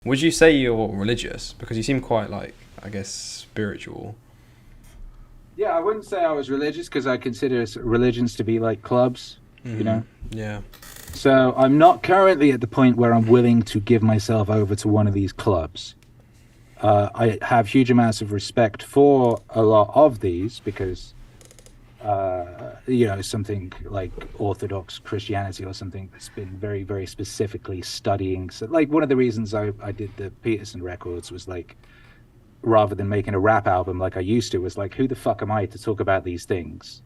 Would you say you're religious? Because you seem quite like, I guess, spiritual. Yeah, I wouldn't say I was religious because I consider religions to be like clubs, you Mm, know? yeah. So I'm not currently at the point where I'm willing to give myself over to one of these clubs. I have huge amounts of respect for a lot of these because, something like Orthodox Christianity or something that's been very, very specifically studying. So, like, one of the reasons I did the Peterson records was like, rather than making a rap album like I used to, was like, who the fuck am I to talk about these things?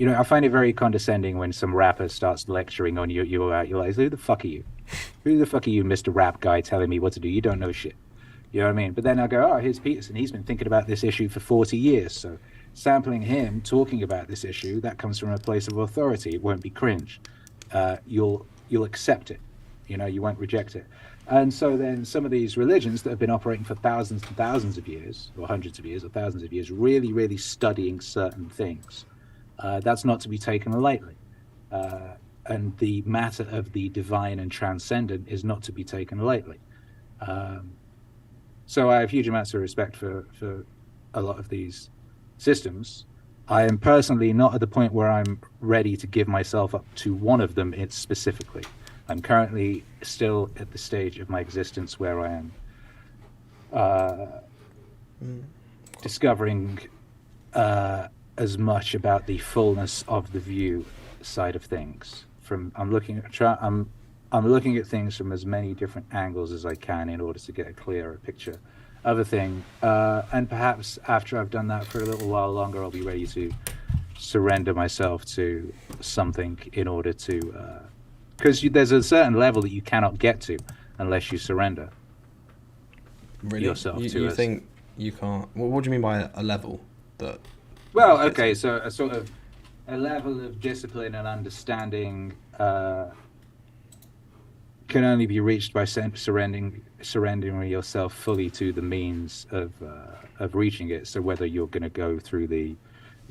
I find it very condescending when some rapper starts lecturing on you. You're like, who the fuck are you? Who the fuck are you, Mr. Rap Guy, telling me what to do? You don't know shit. You know what I mean? But then I go, oh, here's Peterson. He's been thinking about this issue for 40 years. So sampling him talking about this issue, that comes from a place of authority. It won't be cringe. You'll accept it. You won't reject it. And so then some of these religions that have been operating for thousands and thousands of years, or hundreds of years, or thousands of years, really, really studying certain things. That's not to be taken lightly. And the matter of the divine and transcendent is not to be taken lightly. So I have huge amounts of respect for a lot of these systems. I am personally not at the point where I'm ready to give myself up to one of them specifically. I'm currently still at the stage of my existence where I am discovering as much about the fullness of the view side of things. I'm looking at things from as many different angles as I can in order to get a clearer picture of a thing. And perhaps after I've done that for a little while longer, I'll be ready to surrender myself to something in order to, because there's a certain level that you cannot get to unless you surrender Really? yourself to You us. think you can't? What do you mean by a level that? Well, you get okay, to? so a sort of a level of discipline and understanding can only be reached by surrendering yourself fully to the means of reaching it. So whether you're going to go through the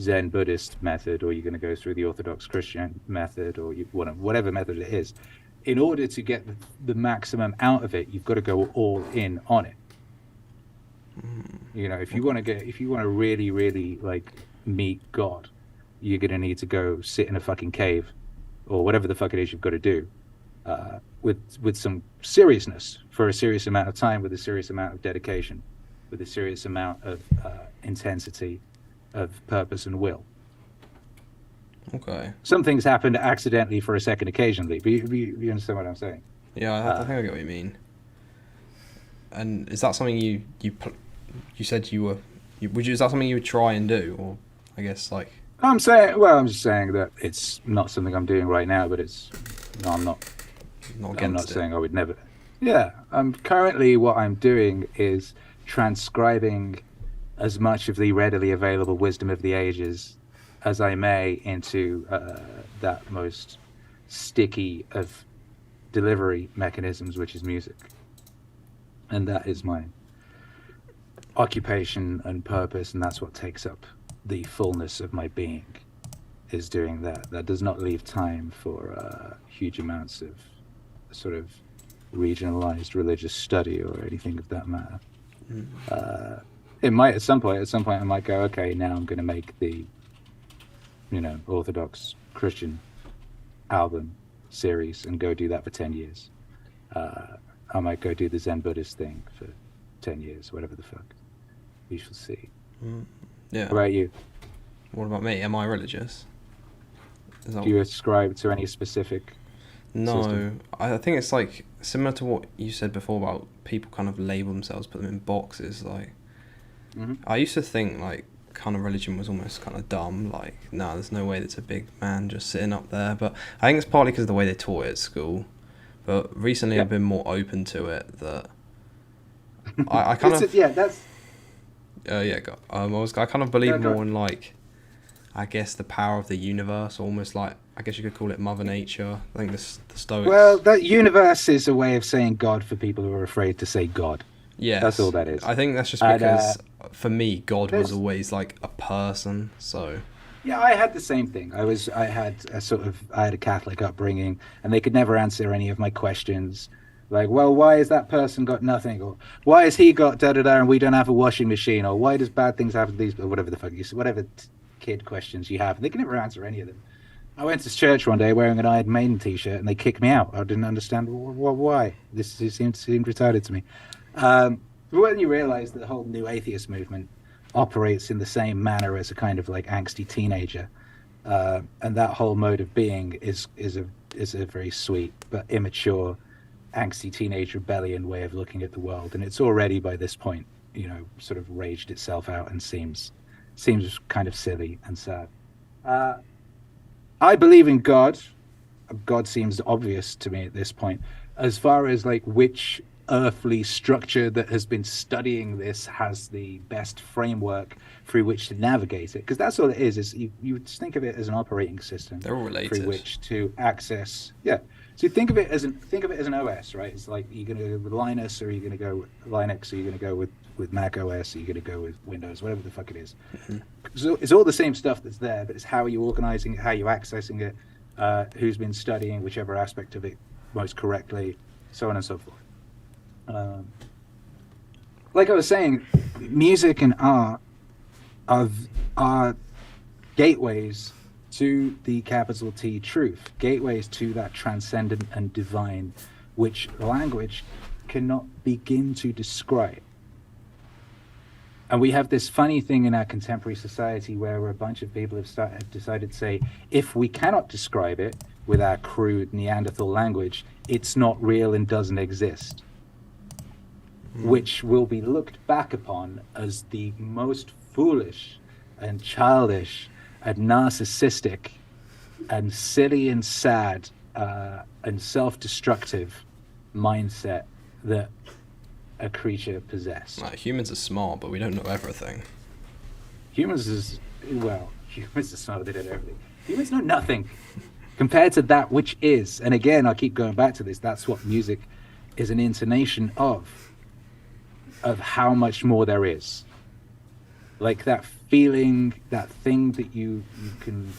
Zen Buddhist method, or you're going to go through the Orthodox Christian method, or whatever method it is, in order to get the maximum out of it, you've got to go all in on it. If you want to really, really like meet God, you're going to need to go sit in a fucking cave, or whatever the fuck it is you've got to do, with some seriousness for a serious amount of time, with a serious amount of dedication, with a serious amount of intensity of purpose and will. Okay. Some things happen accidentally for a second occasionally, but you understand what I'm saying? Yeah, I think I get what you mean. And is that something you said you were? Is that something you would try and do, or I guess like? I'm just saying that it's not something I'm doing right now, but no, I'm not. I'm not saying I would never. Yeah, currently what I'm doing is transcribing as much of the readily available wisdom of the ages as I may into that most sticky of delivery mechanisms, which is music. And that is my occupation and purpose, and that's what takes up the fullness of my being, is doing that. That does not leave time for huge amounts of sort of regionalized religious study or anything of that matter. It might at some point I might go, okay, now I'm going to make the Orthodox Christian album series and go do that for 10 years. I might go do the Zen Buddhist thing for 10 years, whatever the fuck. We shall see. Yeah. How about you? What about me? Am I religious? Do you ascribe to any specific No, system? I think it's like similar to what you said before about people kind of label themselves, put them in boxes. Like, I used to think like kind of religion was almost kind of dumb. Like, no, there's no way that's a big man just sitting up there. But I think it's partly because of the way they taught it at school. But recently I've been more open to it. That I kind of that's I kind of believe go more in like, I guess the power of the universe, almost like, I guess you could call it Mother Nature. I think the Stoics. Well, that universe is a way of saying God for people who are afraid to say God. Yeah, that's all that is. I think that's just because for me, God was always like a person. So yeah, I had the same thing. I had a Catholic upbringing, and they could never answer any of my questions. Like, well, why has that person got nothing, or why has he got da da da, and we don't have a washing machine, or why does bad things happen to these, or whatever the fuck you, whatever kid questions you have. They can never answer any of them. I went to church one day wearing an Iron Maiden t-shirt, and they kicked me out. I didn't understand why. This seemed retarded to me. But when you realize that the whole new atheist movement operates in the same manner as a kind of like angsty teenager, and that whole mode of being is a very sweet but immature, angsty teenage rebellion way of looking at the world, and it's already by this point, sort of raged itself out and seems kind of silly and sad. I believe in God. God seems obvious to me at this point. As far as like which earthly structure that has been studying this has the best framework through which to navigate it, because that's all it is you just think of it as an operating system. They're all related. Through which to access. Yeah. So think of it as an OS, right? It's like, you're going to go with Linux, or you're going to go with Linux, or you're going to go with Mac OS, or you're going to go with Windows, whatever the fuck it is. Mm-hmm. So it's all the same stuff that's there, but it's how you're organizing it, how you're accessing it, who's been studying whichever aspect of it most correctly, so on and so forth. Like I was saying, music and art are gateways to the capital T truth, gateways to that transcendent and divine, which language cannot begin to describe. And we have this funny thing in our contemporary society where a bunch of people have decided to say, if we cannot describe it with our crude Neanderthal language, it's not real and doesn't exist. Which will be looked back upon as the most foolish and childish and narcissistic and silly and sad and self-destructive mindset that a creature possessed. Like, humans are smart, but we don't know everything. Humans are smart, they don't know everything. Humans know nothing compared to that which is. And again, I keep going back to this. That's what music is an intonation of how much more there is. Like that feeling, that thing that you can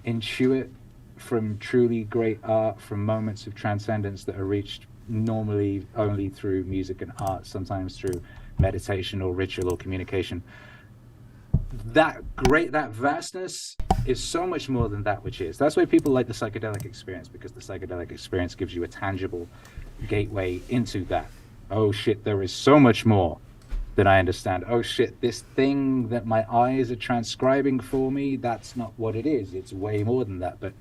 intuit from truly great art, from moments of transcendence that are reached normally only through music and art, sometimes through meditation or ritual or communication. That vastness is so much more than that which is. That's why people like the psychedelic experience, because the psychedelic experience gives you a tangible gateway into that. Oh shit, there is so much more than I understand. Oh shit, this thing that my eyes are transcribing for me, that's not what it is. It's way more than that. But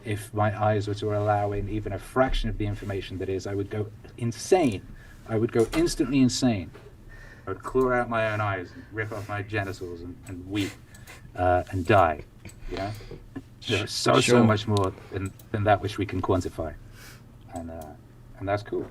if my eyes were to allow in even a fraction of the information that is, I would go insane. I would go instantly insane. I would claw out my own eyes and rip off my genitals and weep and die. You know? There's so much more than that which we can quantify. And that's cool.